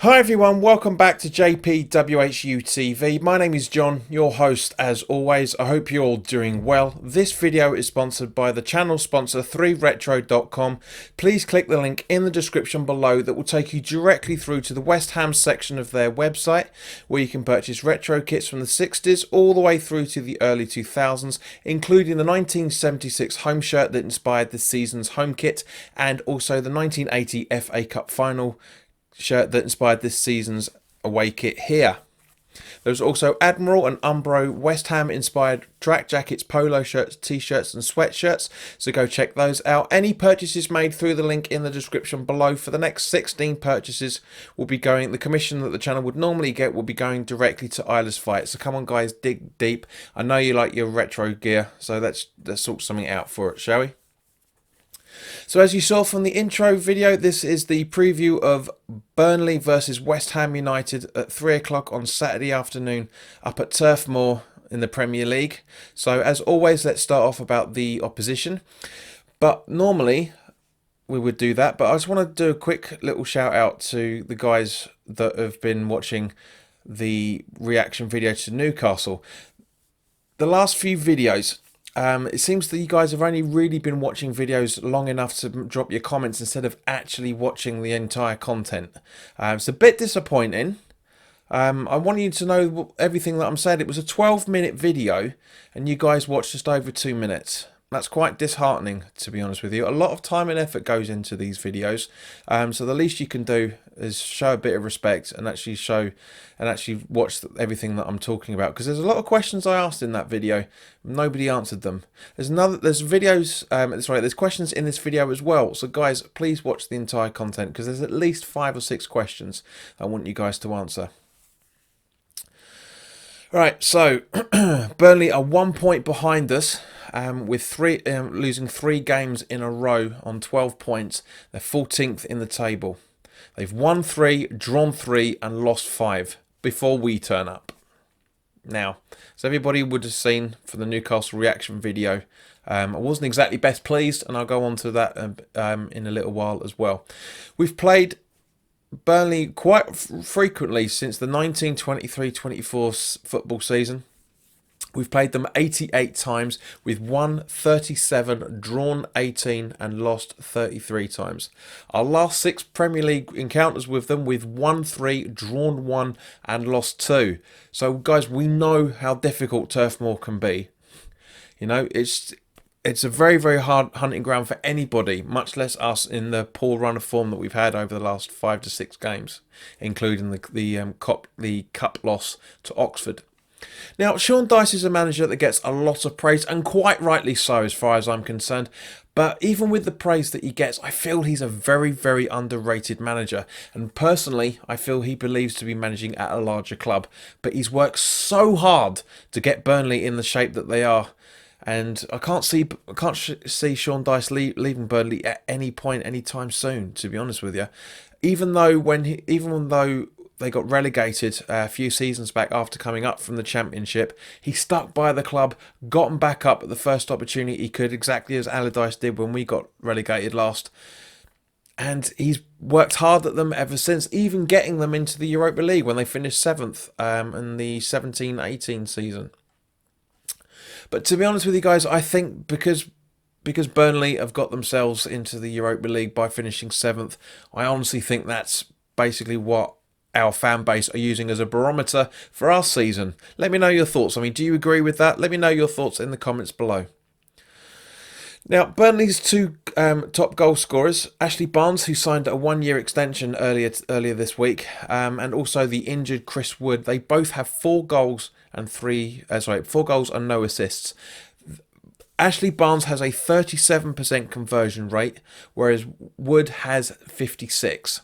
Hi everyone, welcome back to WHU TV. My name is John, your host as always. I hope you're all doing well. This video is sponsored by the channel sponsor 3retro.com. Please click the link in the description below that will take you directly through to the West Ham section of their website, where you can purchase retro kits from the 60s all the way through to the early 2000s, including the 1976 home shirt that inspired this season's home kit, and also the 1980 FA Cup final shirt that inspired this season's away kit here. There's also Admiral and Umbro West Ham inspired track jackets, polo shirts, t-shirts and sweatshirts, so go check those out. Any purchases made through the link in the description below for the next 16 purchases will be going, the commission that the channel would normally get will be going directly to Isla's Fight. So come on guys, dig deep. I know you like your retro gear, so let's sort something out for it, shall we? So as you saw from the intro video, this is the preview of Burnley versus West Ham United at 3 o'clock on Saturday afternoon up at Turf Moor in the Premier League. So as always, let's start off about the opposition. But normally we would do that, but I just want to do a quick little shout out to the guys that have been watching the reaction video to Newcastle. The last few videos, it seems that you guys have only really been watching videos long enough to drop your comments instead of actually watching the entire content. It's a bit disappointing. I want you to know everything that I'm saying. It was a 12-minute video and you guys watched just over 2 minutes. That's quite disheartening, to be honest with you. A lot of time and effort goes into these videos, so the least you can do is show a bit of respect and actually watch everything that I'm talking about, because there's a lot of questions I asked in that video. Nobody answered them. There's there's questions in this video as well, so guys, please watch the entire content, because there's at least 5 or 6 questions I want you guys to answer. Right, so Burnley are 1 point behind us, with losing 3 games in a row on 12 points. They're 14th in the table. They've won 3, drawn 3 and lost 5 before we turn up. Now, as everybody would have seen from the Newcastle reaction video, I wasn't exactly best pleased, and I'll go on to that in a little while as well. We've played Burnley quite frequently since the 1923-24 football season. We've played them 88 times. We've won 37, drawn 18 and lost 33 times. Our last 6 Premier League encounters with them, we've won 3, drawn 1 and lost 2. So guys, we know how difficult Turf Moor can be. You know, it's a very, very hard hunting ground for anybody, much less us in the poor run of form that we've had over the last 5 to 6 games, including the cup loss to Oxford. Now, Sean Dyche is a manager that gets a lot of praise, and quite rightly so as far as I'm concerned. But even with the praise that he gets, I feel he's a very, very underrated manager. And personally, I feel he believes to be managing at a larger club. But he's worked so hard to get Burnley in the shape that they are. And I can't see Sean Dyche leaving Burnley at any point anytime soon, to be honest with you. Even though they got relegated a few seasons back after coming up from the Championship, he stuck by the club, got them back up at the first opportunity he could, exactly as Allardyce did when we got relegated last. And he's worked hard at them ever since, even getting them into the Europa League when they finished 7th in the 17-18 season. But to be honest with you guys, I think because Burnley have got themselves into the Europa League by finishing 7th, I honestly think that's basically what our fan base are using as a barometer for our season. Let me know your thoughts. I mean, do you agree with that? Let me know your thoughts in the comments below. Now, Burnley's 2 top goal scorers, Ashley Barnes, who signed a 1-year extension earlier this week, and also the injured Chris Wood. They both have 4 goals and 4 goals and no assists. Ashley Barnes has a 37% conversion rate, whereas Wood has 56%.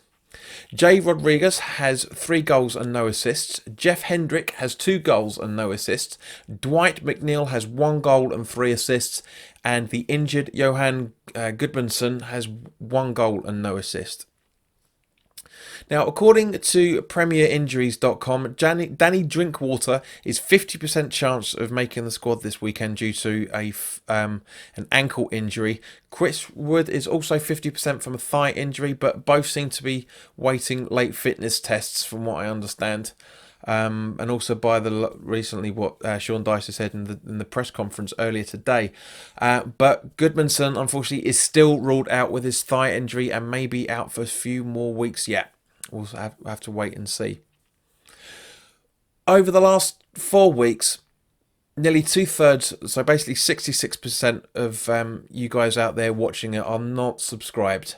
Jay Rodriguez has 3 goals and no assists. Jeff Hendrick has 2 goals and no assists. Dwight McNeil has 1 goal and 3 assists. And the injured Johan Gudmundsson has 1 goal and no assist. Now, according to PremierInjuries.com, Danny Drinkwater is 50% chance of making the squad this weekend due to an ankle injury. Chris Wood is also 50% from a thigh injury, but both seem to be waiting late fitness tests, from what I understand. And also by recently what Sean Dyche said in the press conference earlier today. But Goodmanson, unfortunately, is still ruled out with his thigh injury and may be out for a few more weeks yet. We'll have to wait and see. Over the last 4 weeks, nearly 2/3, so basically 66% of you guys out there watching it are not subscribed.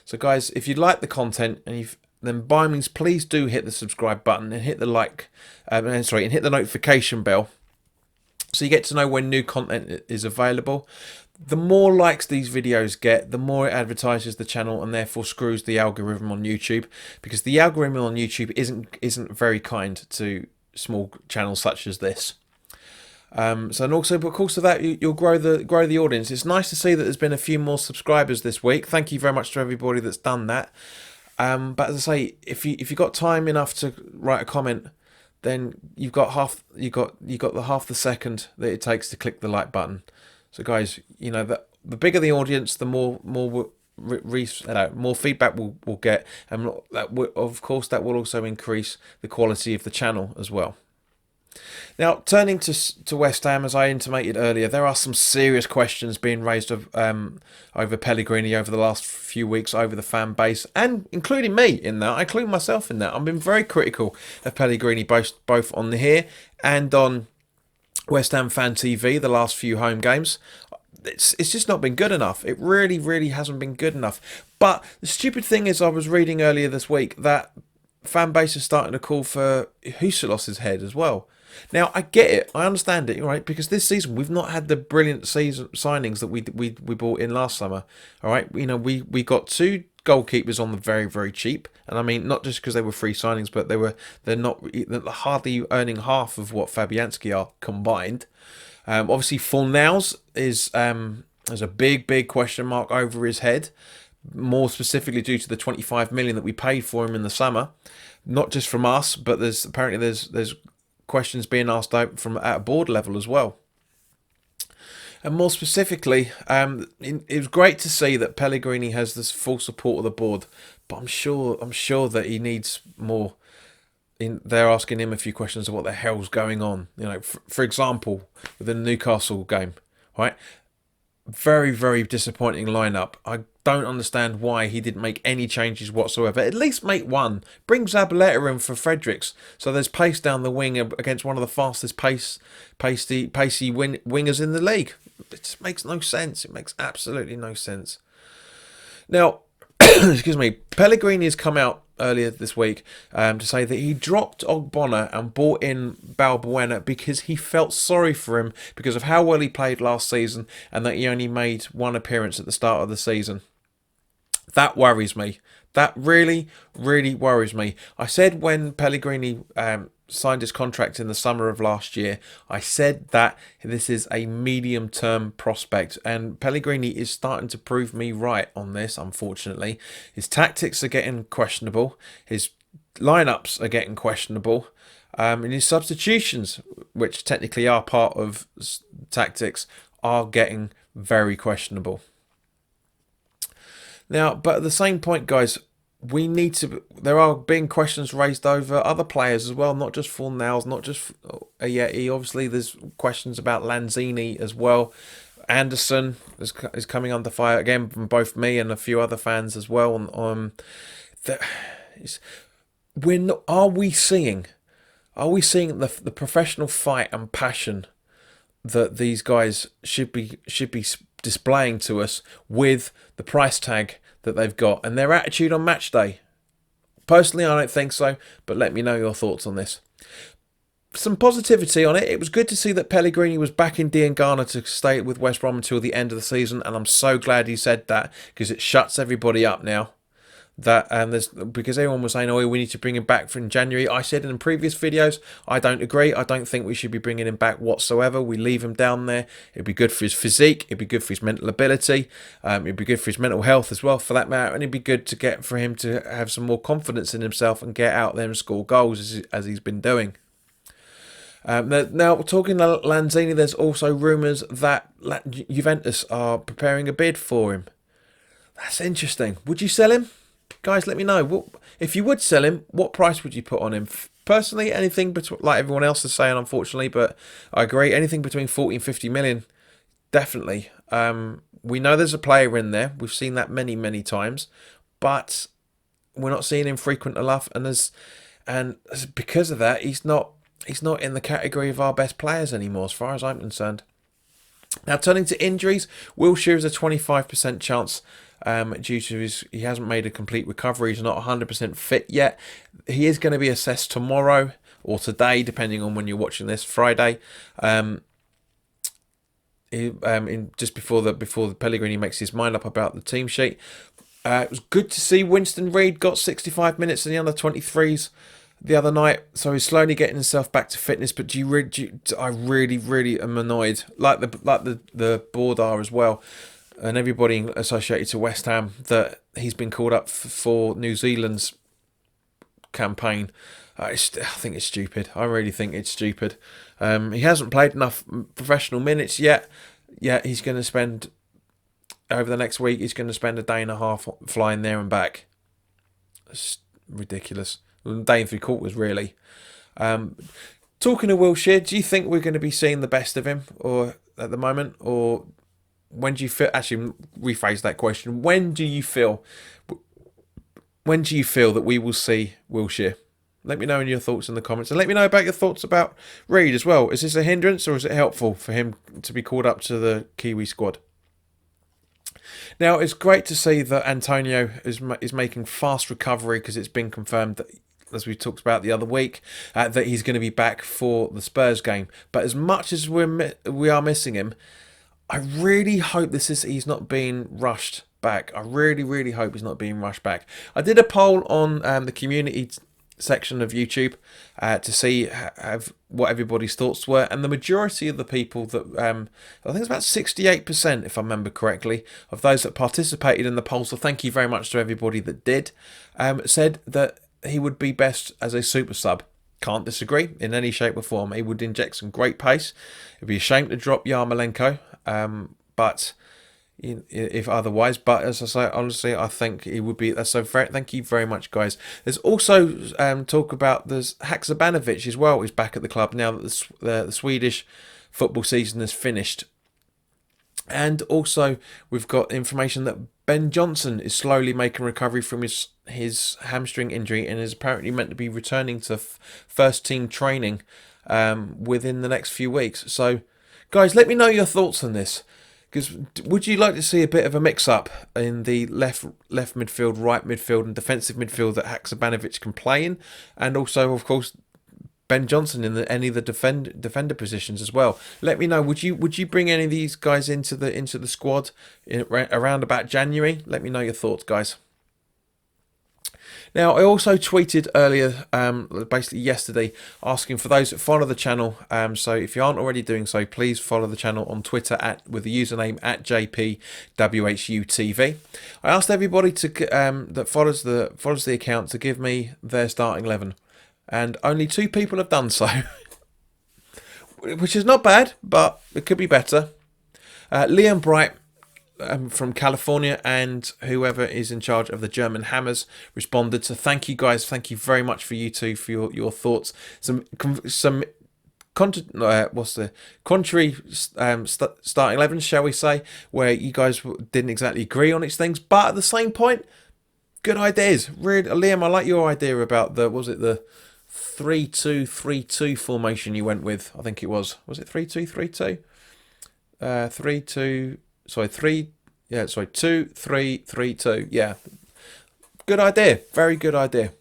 So guys, if you like the content and then by all means, please do hit the subscribe button and hit the and hit the notification bell, so you get to know when new content is available. The more likes these videos get, the more it advertises the channel and therefore screws the algorithm on YouTube, because the algorithm on YouTube isn't very kind to small channels such as this. So, and also because of that, you'll grow the audience. It's nice to see that there's been a few more subscribers this week. Thank you very much to everybody that's done that. But as I say, if you got time enough to write a comment, then you've got half the second that it takes to click the like button. So guys, you know that the bigger the audience, the more feedback we'll get, and of course that will also increase the quality of the channel as well. Now, turning to West Ham, as I intimated earlier, there are some serious questions being raised over Pellegrini over the last few weeks, over the fan base, and including me in that. I include myself in that. I've been very critical of Pellegrini, both on here and on West Ham Fan TV, the last few home games. It's just not been good enough. It really hasn't been good enough. But the stupid thing is, I was reading earlier this week that fan base is starting to call for Huselos's head as well. Now, I get it. I understand it, right? Because this season, we've not had the brilliant signings that we bought in last summer. All right? You know, we got 2 goalkeepers on the very cheap. And I mean, not just because they were free signings, but they're hardly earning half of what Fabianski are combined. Obviously, Fornals is there's a big question mark over his head. More specifically due to the 25 million that we paid for him in the summer. Not just from us, but there's questions being asked out from at a board level as well. And more specifically, it was great to see that Pellegrini has this full support of the board, but I'm sure that he needs more. They're asking him a few questions of what the hell's going on. You know, for example, with the Newcastle game, right? Very disappointing lineup. I don't understand why he didn't make any changes whatsoever. At least make one. Bring Zabaleta in for Fredericks, so there's pace down the wing against one of the fastest pacey wingers in the league. It just makes no sense. It makes absolutely no sense. Now, excuse me, Pellegrini has come out earlier this week to say that he dropped Ogbonna and brought in Balbuena because he felt sorry for him because of how well he played last season and that he only made 1 appearance at the start of the season. That worries me. That really worries me. I said when Pellegrini signed his contract in the summer of last year, I said that this is a medium-term prospect, and Pellegrini is starting to prove me right on this, unfortunately. His tactics are getting questionable, his lineups are getting questionable, and his substitutions, which technically are part of tactics, are getting very questionable. Now, but at the same point, guys, there are being questions raised over other players as well, not just Fornals, not just Ayeti. Obviously, there's questions about Lanzini as well. Anderson is coming under fire again from both me and a few other fans as well. Are we seeing the professional fight and passion that these guys should be displaying to us with the price tag that they've got and their attitude on match day? Personally, I don't think so, but let me know your thoughts on this. Some positivity on it. It was good to see that Pellegrini was back in Diangana to stay with West Brom until the end of the season, and I'm so glad he said that because it shuts everybody up now. that there's, because everyone was saying, oh, we need to bring him back from January. I said in previous videos, I don't agree. I don't think we should be bringing him back whatsoever. We leave him down there. It'd be good for his physique. It'd be good for his mental ability. It'd be good for his mental health as well, for that matter. And it'd be good to get for him to have some more confidence in himself and get out there and score goals as he's been doing. Now, talking to Lanzini, there's also rumours that Juventus are preparing a bid for him. That's interesting. Would you sell him? Guys, let me know. If you would sell him, what price would you put on him? Personally, anything between, like everyone else is saying, unfortunately, but I agree, anything between 40 and 50 million, definitely. We know there's a player in there. We've seen that many, many times, but we're not seeing him frequent enough, and because of that, he's not in the category of our best players anymore, as far as I'm concerned. Now, turning to injuries, Wilshere is a 25% chance due to he hasn't made a complete recovery. He's not 100% fit yet. He is going to be assessed tomorrow or today, depending on when you're watching this, Friday. Just before the Pellegrini makes his mind up about the team sheet. It was good to see Winston Reid got 65 minutes in the under-23s the other night, so he's slowly getting himself back to fitness. But I really am annoyed, like the board are as well, and everybody associated to West Ham, that he's been called up for New Zealand's campaign. I think it's stupid. I really think it's stupid. He hasn't played enough professional minutes yet. He's going to spend, over the next week, he's going to spend a day and a half flying there and back. It's ridiculous. A day and 3/4, really. Talking of Wilshere, do you think we're going to be seeing the best of him, or at the moment, or when do you feel? Actually, rephrase that question. When do you feel that we will see Wilshere? Let me know in your thoughts in the comments, and let me know about your thoughts about Reid as well. Is this a hindrance, or is it helpful for him to be called up to the Kiwi squad? Now, it's great to see that Antonio is making fast recovery, because it's been confirmed that, as we talked about the other week, that he's going to be back for the Spurs game. But as much as we are missing him, I really hope he's not being rushed back. I really hope he's not being rushed back. I did a poll on the community section of YouTube to see what everybody's thoughts were, and the majority of the people that I think it's about 68%, if I remember correctly, of those that participated in the poll, so thank you very much to everybody that did, said that he would be best as a super sub. Can't disagree in any shape or form. He would inject some great pace. It'd be a shame to drop Yarmolenko, but if otherwise. But as I say, honestly, I think he would be. So thank you very much, guys. There's also talk about there's Haksabanovic as well. He's back at the club now that the Swedish football season is finished. And also, we've got information that Ben Johnson is slowly making recovery from his hamstring injury and is apparently meant to be returning to first team training within the next few weeks. So, guys, let me know your thoughts on this. Because would you like to see a bit of a mix-up in the left midfield, right midfield, and defensive midfield that Haksabanovic can play in, and also, of course, Ben Johnson in any of the defender positions as well? Let me know. Would you bring any of these guys into the squad around about January? Let me know your thoughts, guys. Now, I also tweeted earlier, basically yesterday, asking for those that follow the channel. So if you aren't already doing so, please follow the channel on Twitter with the username @JPWHUTV. I asked everybody that follows the account to give me their starting 11, and only 2 people have done so, which is not bad, but it could be better. Liam Bright from California and whoever is in charge of the German Hammers responded. So thank you, guys. Thank you very much for you two for your thoughts. Some contrary starting 11, shall we say, where you guys didn't exactly agree on its things, but at the same point, good ideas. Really, Liam, I like your idea about the 3-2-3-2 formation you went with. I think it was it 3-2-3-2? 2-3-3-2. Yeah, good idea. Very good idea.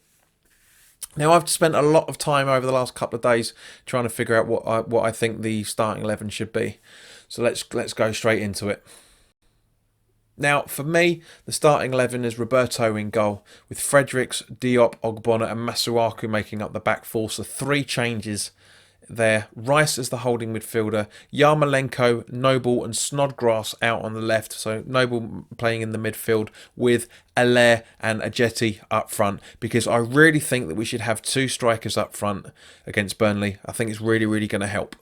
Now, I've spent a lot of time over the last couple of days trying to figure out what I think the starting 11 should be. So let's go straight into it. Now, for me, the starting 11 is Roberto in goal, with Fredericks, Diop, Ogbonna and Masuaku making up the back four. So 3 changes there. Rice as the holding midfielder, Yarmolenko, Noble and Snodgrass out on the left. So Noble playing in the midfield with Allaire and Ajeti up front, because I really think that we should have 2 strikers up front against Burnley. I think it's really, really going to help.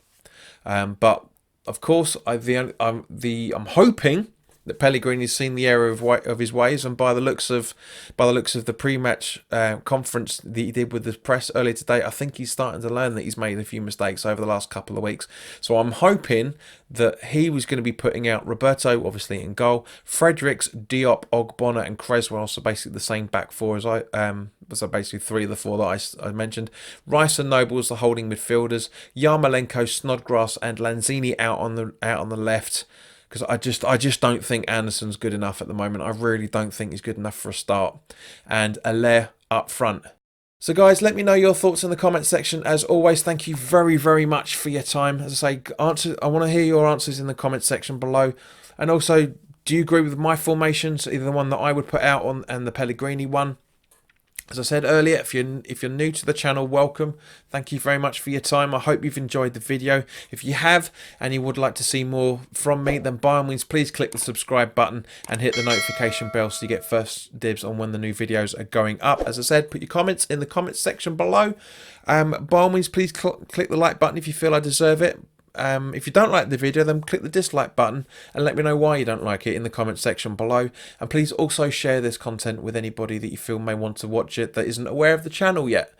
But of course, I'm hoping that Pellegrini's seen the error of his ways, and by the looks of the pre-match conference that he did with the press earlier today, I think he's starting to learn that he's made a few mistakes over the last couple of weeks. So I'm hoping that he was going to be putting out Roberto, obviously in goal, Fredericks, Diop, Ogbonna, and Creswell. So basically the same back four as so basically 3 of the 4 that I mentioned. Rice and Noble as the holding midfielders, Yarmolenko, Snodgrass, and Lanzini out on the left. Because I just don't think Anderson's good enough at the moment. I really don't think he's good enough for a start. And Allaire up front. So guys, let me know your thoughts in the comments section. As always, thank you very, very much for your time. As I say, I want to hear your answers in the comments section below. And also, do you agree with my formations, either the one that I would put out on and the Pellegrini one? As I said earlier, if you're new to the channel, welcome. Thank you very much for your time. I hope you've enjoyed the video. If you have and you would like to see more from me, then by all means, please click the subscribe button and hit the notification bell so you get first dibs on when the new videos are going up. As I said, put your comments in the comments section below. By all means, please click the like button if you feel I deserve it. If you don't like the video, then click the dislike button and let me know why you don't like it in the comment section below. And please also share this content with anybody that you feel may want to watch it that isn't aware of the channel yet.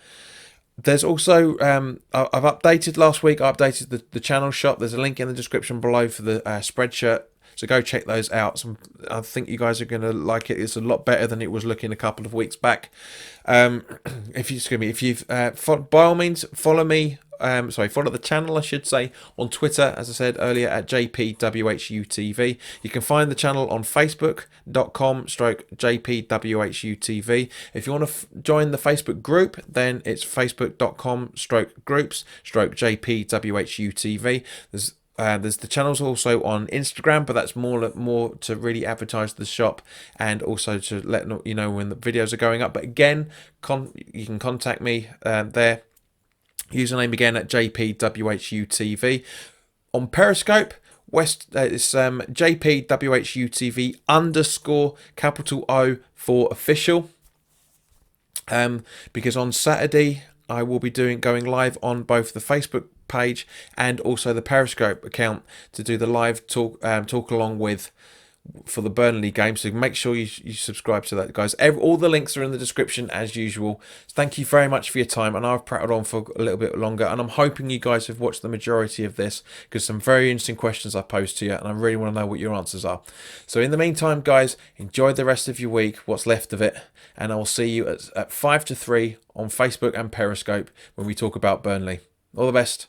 There's also, I've updated last week, I updated the channel shop. There's a link in the description below for the spreadshirt. So go check those out. I think you guys are going to like it. It's a lot better than it was looking a couple of weeks back. If you've by all means, follow me. Follow the channel, I should say, on Twitter, as I said earlier, at JPWHUTV. You can find the channel on Facebook.com/JPWHUTV. If you want to join the Facebook group, then it's Facebook.com/groups/JPWHUTV. There's the channels also on Instagram, but that's more to really advertise the shop and also to let you know when the videos are going up. But again, you can contact me there. Username again at JPWHUTV. On Periscope, it's JPWHUTV_O for official. Because on Saturday I will be going live on both the Facebook page and also the Periscope account to do the live talk along with for the Burnley game. So make sure you subscribe to that, guys. All the links are in the description as usual. Thank you very much for your time, and I've prattled on for a little bit longer, and I'm hoping you guys have watched the majority of this because some very interesting questions I posed to you, and I really want to know what your answers are. So in the meantime, guys, enjoy the rest of your week, what's left of it, and I will see you at 5 to 3 on Facebook and Periscope when we talk about Burnley. All the best.